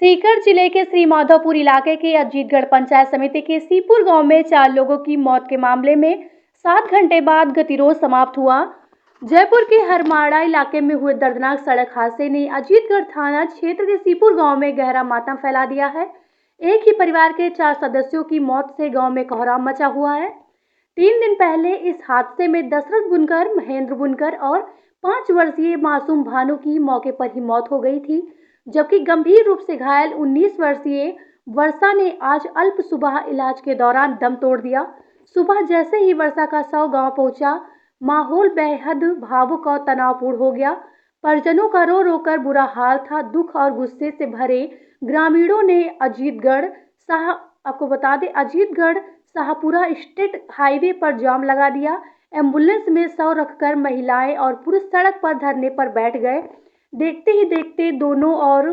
सीकर जिले के श्री माधोपुर इलाके के अजीतगढ़ पंचायत समिति के सीपुर गांव में 4 लोगों की मौत के मामले में 7 घंटे बाद गतिरोध समाप्त हुआ। जयपुर के हरमाड़ा इलाके में हुए दर्दनाक सड़क हादसे ने अजीतगढ़ थाना क्षेत्र के सीपुर गांव में गहरा मातम फैला दिया है। एक ही परिवार के 4 सदस्यों की मौत से गांव में कोहराम मचा हुआ है। 3 दिन पहले इस हादसे में दशरथ बुनकर, महेंद्र बुनकर और 5 वर्षीय मासूम भानु की मौके पर ही मौत हो गई थी, जबकि गंभीर रूप से घायल 19 वर्षीय वर्षा ने आज अल्प सुबह इलाज के दौरान दम तोड़ दिया। सुबह जैसे ही वर्षा का शव गांव पहुंचा, माहौल बेहद भावुक और तनावपूर्ण हो गया। परिजनों का रो रो कर बुरा हाल था। दुख और गुस्से से भरे ग्रामीणों ने अजीतगढ़ शाहपुरा स्टेट हाईवे पर जाम लगा दिया। एम्बुलेंस में शव रखकर महिलाएं और पुरुष सड़क पर धरने पर बैठ गए। देखते ही देखते दोनों और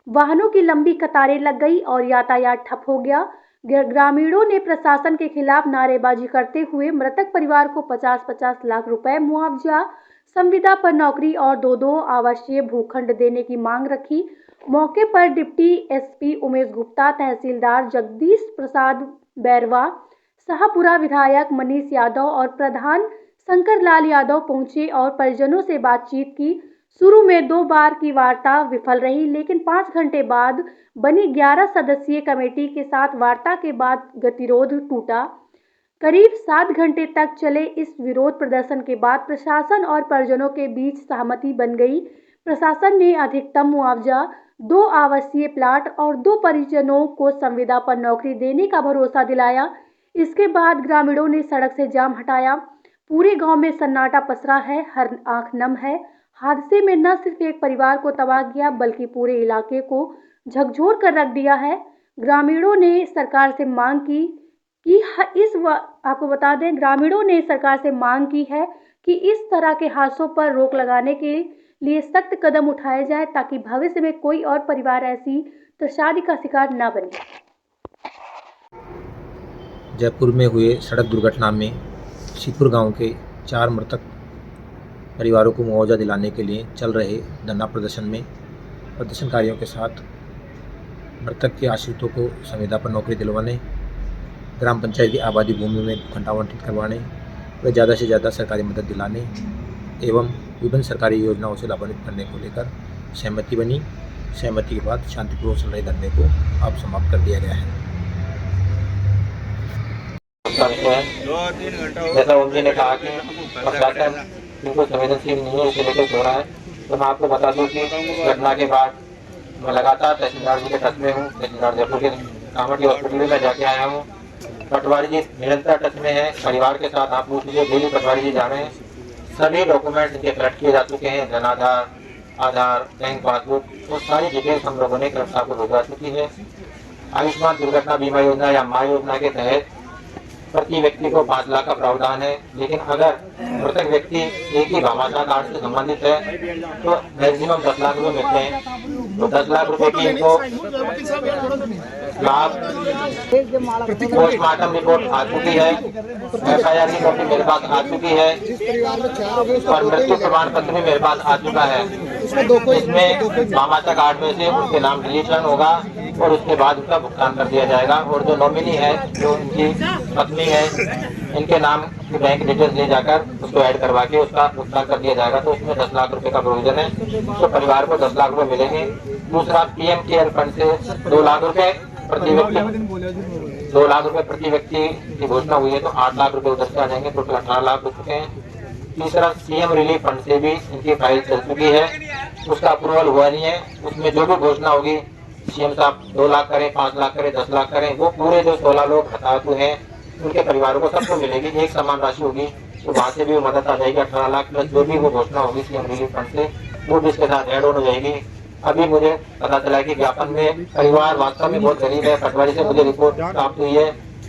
वाहनों की लंबी कतारें लग गई और यातायात ठप हो गया। ग्रामीणों ने प्रशासन के खिलाफ नारेबाजी करते हुए मृतक परिवार को 50-50 लाख रुपए मुआवजा, संविदा पर नौकरी और 2-2 आवासीय भूखंड देने की मांग रखी। मौके पर डिप्टी एसपी उमेश गुप्ता, तहसीलदार जगदीश प्रसाद बैरवा, शाहपुरा विधायक मनीष यादव और प्रधान शंकर लाल यादव पहुंचे और परिजनों से बातचीत की। शुरू में 2 बार की वार्ता विफल रही, लेकिन 5 घंटे बाद बनी 11 सदस्यीय कमेटी के साथ वार्ता के बाद गतिरोध टूटा। करीब 7 घंटे तक चले इस विरोध प्रदर्शन के बाद प्रशासन और परिजनों के बीच सहमति बन गई। प्रशासन ने अधिकतम मुआवजा, 2 आवासीय प्लाट और 2 परिजनों को संविदा पर नौकरी देने का भरोसा दिलाया। इसके बाद ग्रामीणों ने सड़क से जाम हटाया। पूरे गांव में सन्नाटा पसरा है, हर आंख नम है। हादसे में न सिर्फ एक परिवार को तबाह किया, बल्कि पूरे इलाके को झकझोर कर रख दिया है। ग्रामीणों ने सरकार से मांग की है कि इस तरह के हादसों पर रोक लगाने के लिए सख्त कदम उठाए जाए, ताकि भविष्य में कोई और परिवार ऐसी त्रासदी का शिकार न बने। जयपुर में हुए सड़क दुर्घटना में सीपुर गांव के 4 मृतक परिवारों को मुआवजा दिलाने के लिए चल रहे धरना प्रदर्शन में प्रदर्शनकारियों के साथ मृतक के आश्रितों को संविदा पर नौकरी दिलवाने, ग्राम पंचायत की आबादी भूमि में भूखंड आवंटित करवाने व ज़्यादा से ज़्यादा सरकारी मदद दिलाने एवं विभिन्न सरकारी योजनाओं से लाभान्वित करने को लेकर सहमति बनी। सहमति के बाद शांतिपूर्वक चल रहे धरने को अब समाप्त कर दिया गया है। जैसा उनकी ने कहा कि प्रशासन बिल्कुल संवेदनशील नहीं है, इसे लेकर हो रहा है। तो मैं आपको बता दूं कि घटना के बाद मैं लगातार तहसीलदार जी के टच में हूँ। तहसीलदार जयपुर के कामठी हॉस्पिटल में मैं जाके आया हूँ। पटवारी जी निरंतर टच में है परिवार के साथ। आप पूछ लीजिए, डेली पटवारी जी जा रहे हैं। सभी डॉक्यूमेंट्स इनके कलेक्ट किए जा चुके हैं, जनाधार, आधार, बैंक पासबुक, वो सारी डिटेल्स हम लोगों ने कलेक्टर को भिजवा चुकी है। आयुष्मान दुर्घटना बीमा योजना या माँ योजना के तहत प्रति व्यक्ति को 5 लाख का प्रावधान है, लेकिन अगर मृतक व्यक्ति एक ही भामाशाह कार्ड से संबंधित है तो मैक्सिमम 10 लाख रुपए मिलते हैं। तो 10 लाख रुपए की इनको लाभ, पोस्टमार्टम रिपोर्ट आ चुकी है, FIR की कॉपी मेरे पास आ चुकी है और मृत्यु प्रमाण पत्र भी मेरे पास आ चुका है। इसमें भामाशाह कार्ड में से उनके नाम डिलीशन होगा और उसके बाद उसका भुगतान कर दिया जाएगा। और जो नॉमिनी है, जो उनकी पत्नी है, इनके नाम की बैंक डिटेल्स ले जाकर उसको ऐड करवा के उसका भुगतान कर दिया जाएगा। तो उसमें 10 लाख रुपए का प्रोविजन है, तो परिवार को 10 लाख रुपए मिलेंगे। दूसरा, PM केयर फंड से 2 लाख रुपए प्रति व्यक्ति, 2 लाख रुपए प्रति व्यक्ति की घोषणा हुई है, तो 8 लाख रुपए उधर से आ जाएंगे, टोटल 18 लाख हो चुके हैं। तीसरा, CM रिलीफ फंड से भी इनकी फाइल चल चुकी है, उसका अप्रूवल हुआ नहीं है। उसमें जो भी घोषणा होगी, CM साहब 2 लाख करें, 5 लाख करें, 10 लाख करें, वो पूरे जो 16 लोग हताहत हैं उनके परिवारों को सबको मिलेगी। एक समान राशि होगी, तो वहाँ से भी मदद आ जाएगी। 18 लाख प्लस जो भी वो घोषणा होगी CM रिलीफ फंड से, वो भी इसके साथ ऐड हो जाएगी। अभी मुझे पता चला कि ज्ञापन में परिवार वास्तव में बहुत गरीब है। पटवारी से मुझे रिपोर्ट प्राप्त हुई है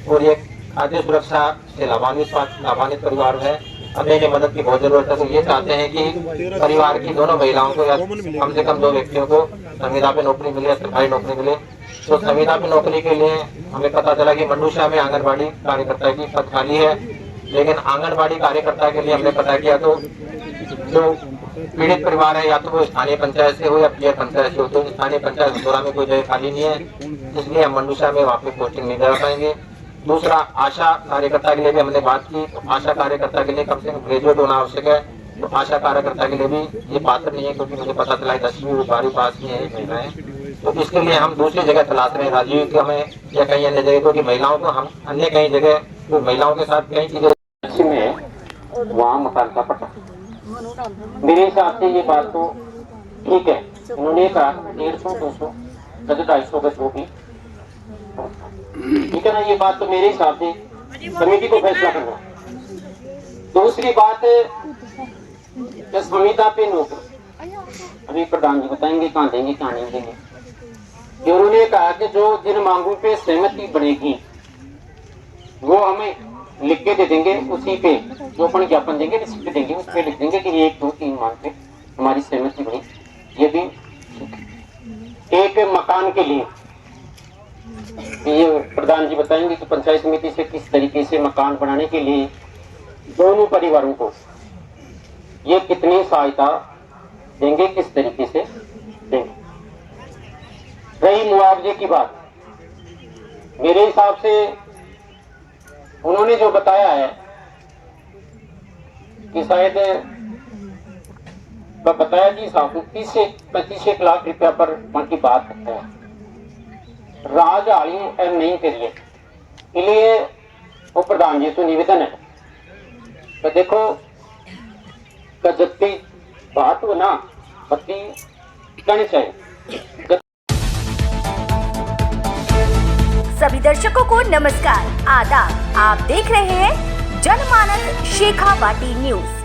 और ये खाद्य सुरक्षा से लाभान्वित परिवार है। हमें इन्हें मदद की बहुत जरूरत है। तो ये चाहते हैं कि परिवार की दोनों महिलाओं को या कम से कम 2 व्यक्तियों को संविदा पे नौकरी मिले, सरकारी नौकरी मिले। तो संविदा पे नौकरी के लिए हमें पता चला कि मंडूशा में आंगनबाड़ी कार्यकर्ता की पद खाली है, लेकिन आंगनबाड़ी कार्यकर्ता के लिए हमने पता किया तो जो पीड़ित परिवार है, या तो वो स्थानीय पंचायत से हो या पीयर पंचायत से हो, तो स्थानीय पंचायत इंदौरा में कोई जगह खाली नहीं है, इसलिए हम मंडूसा में वहाँ पे पोस्टिंग नहीं करा पाएंगे। दूसरा, आशा कार्यकर्ता के लिए भी हमने बात की, तो आशा कार्यकर्ता के लिए कम से कम ग्रेजुएट होना आवश्यक है, तो आशा कार्यकर्ता के लिए भी ये पात्र नहीं है, क्योंकि मुझे पता चला 10वीं 12वीं पास की है महिलाएं, तो इसके लिए हम दूसरी जगह तलाश रहे हैं, राजीव के हमें या कहीं अन्य जगह, क्योंकि महिलाओं को हम अन्य कहीं जगह तो महिलाओं के साथ कई चीजें में वहाँ मकान का पता। मेरे हिसाब से ये बात तो ठीक है, उन्होंने कहा 150 200 250 गज होगी, ठीक है ना, ये बात तो मेरे हिसाब से समिति को फैसला करना। दूसरी बात, संविदा पे नौकरी अभी प्रधान जी बताएंगे कहाँ देंगे कहाँ नहीं देंगे, कि उन्होंने कहा कि जो जिन मांगों पे सहमति बनेगी वो हमें लिख के दे देंगे, उसी पे जो अपन ज्ञापन देंगे रिसिप्ट देंगे, उस पे लिख देंगे कि 1 2 3 मांग पे हमारी सहमति बनी। ये भी एक मकान के लिए ये प्रधान जी बताएंगे कि पंचायत समिति से किस तरीके से मकान बनाने के लिए दोनों परिवारों को ये कितनी सहायता देंगे, किस तरीके से देंगे। रही मुआवजे की बात, मेरे हिसाब से उन्होंने जो बताया है कि शायद बताया कि 30 से 35 लाख रुपया पर उनकी बात करता है, राजहाली नहीं करिए, इसलिए वो प्रधान जी से निवेदन है, तो देखो जब बात हो ना बत्ती कहनी चाहिए। सभी दर्शकों को नमस्कार, आदाब। आप देख रहे हैं जनमानस शेखावाटी न्यूज।